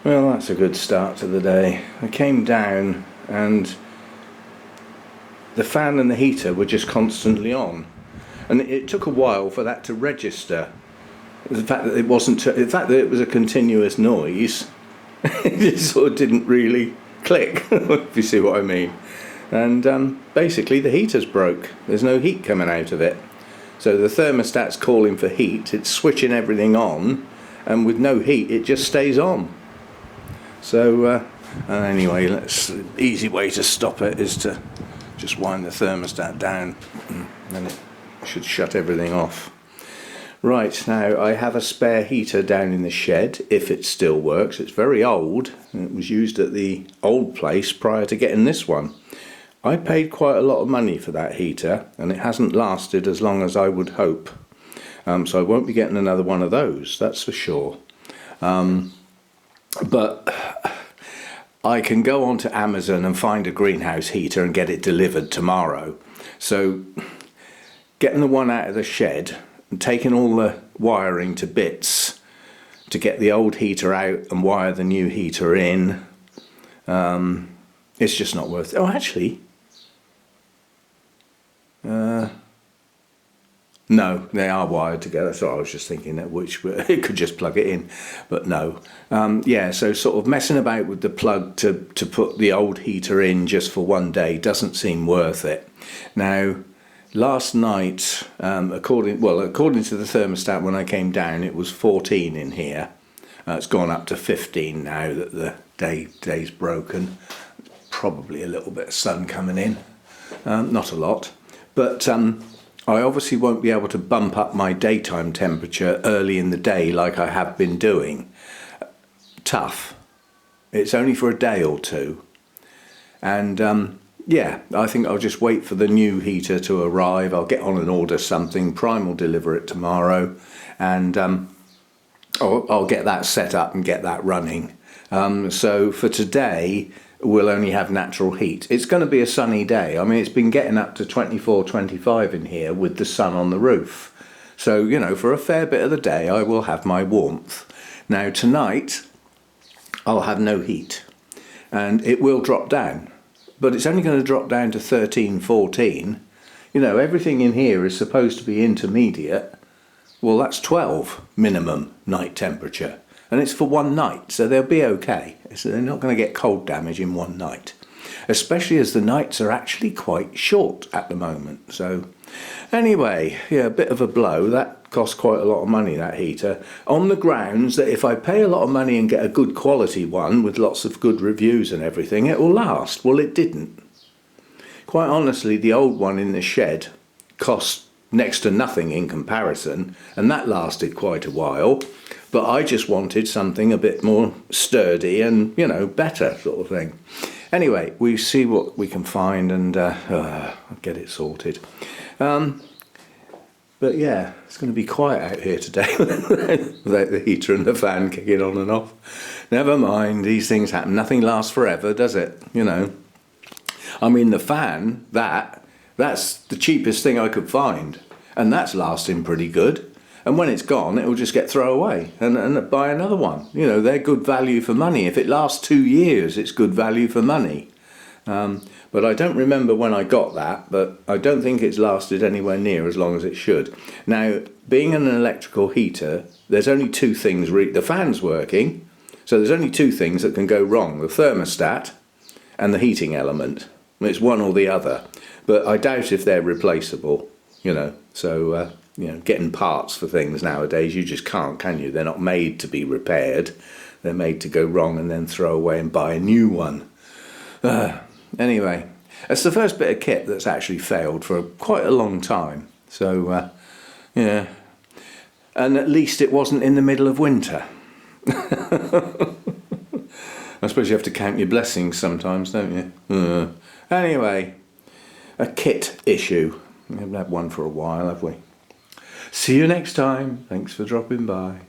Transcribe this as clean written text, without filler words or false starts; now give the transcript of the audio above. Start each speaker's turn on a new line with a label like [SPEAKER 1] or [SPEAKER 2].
[SPEAKER 1] Well, that's a good start to the day. I came down and the fan and the heater were just constantly on, and it took a while for that to register. The fact that it wasn't, the fact that it was a continuous noise, it just sort of didn't really click, if you see what I mean. And basically the heater's broke. There's no heat coming out of it. So the thermostat's calling for heat, it's switching everything on, and with no heat it just stays on. So anyway, the easy way to stop it is to just wind the thermostat down, and then it should shut everything off. Right, now I have a spare heater down in the shed, if it still works. It's very old, and it was used at the old place prior to getting this one. I paid quite a lot of money for that heater, and it hasn't lasted as long as I would hope. So I won't be getting another one of those, that's for sure. But I can go onto Amazon and find a greenhouse heater and get it delivered tomorrow. So getting the one out of the shed and taking all the wiring to bits to get the old heater out and wire the new heater in, it's just not worth it. Oh, actually, no, they are wired together, so I was just thinking that it could just plug it in, but no. Yeah, so sort of messing about with the plug to put the old heater in just for one day doesn't seem worth it. Now, last night, according to the thermostat when I came down, it was 14 in here. It's gone up to 15 now that the day's broken. Probably a little bit of sun coming in, not a lot, but I obviously won't be able to bump up my daytime temperature early in the day like I have been doing. Tough. It's only for a day or two. And yeah, I think I'll just wait for the new heater to arrive. I'll get on and order something. Prime will deliver it tomorrow. And I'll get that set up and get that running. So for today, we'll only have natural heat. It's going to be a sunny day. I mean, it's been getting up to 24, 25 in here with the sun on the roof. So, you know, for a fair bit of the day, I will have my warmth. Now, tonight, I'll have no heat. And it will drop down. But it's only going to drop down to 13, 14. You know, everything in here is supposed to be intermediate. Well, that's 12 minimum night temperature. And it's for one night, so they'll be okay. So they're not going to get cold damage in one night, especially as the nights are actually quite short at the moment. So anyway, yeah, a bit of a blow. That cost quite a lot of money, that heater, on the grounds that if I pay a lot of money and get a good quality one with lots of good reviews and everything, it will last. Well, it didn't. Quite honestly, the old one in the shed cost next to nothing in comparison, and that lasted quite a while. But I just wanted something a bit more sturdy and, you know, better sort of thing. Anyway, we see what we can find and I'll get it sorted. But yeah, it's going to be quiet out here today without the heater and the fan kicking on and off. Never mind, these things happen. Nothing lasts forever, does it? You know. I mean, the fan, that's the cheapest thing I could find. And that's lasting pretty good. And when it's gone, it will just get thrown away and buy another one. You know, they're good value for money. If it lasts 2 years, it's good value for money. But I don't remember when I got that, but I don't think it's lasted anywhere near as long as it should. Now, being an electrical heater, there's only two things. The fan's working, so there's only two things that can go wrong. The thermostat and the heating element. It's one or the other. But I doubt if they're replaceable, you know, so... you know, getting parts for things nowadays, you just can't, can you? They're not made to be repaired. They're made to go wrong and then throw away and buy a new one. Anyway, it's the first bit of kit that's actually failed for quite a long time. So, yeah. And at least it wasn't in the middle of winter. I suppose you have to count your blessings sometimes, don't you? Anyway, a kit issue. We haven't had one for a while, have we? See you next time. Thanks for dropping by.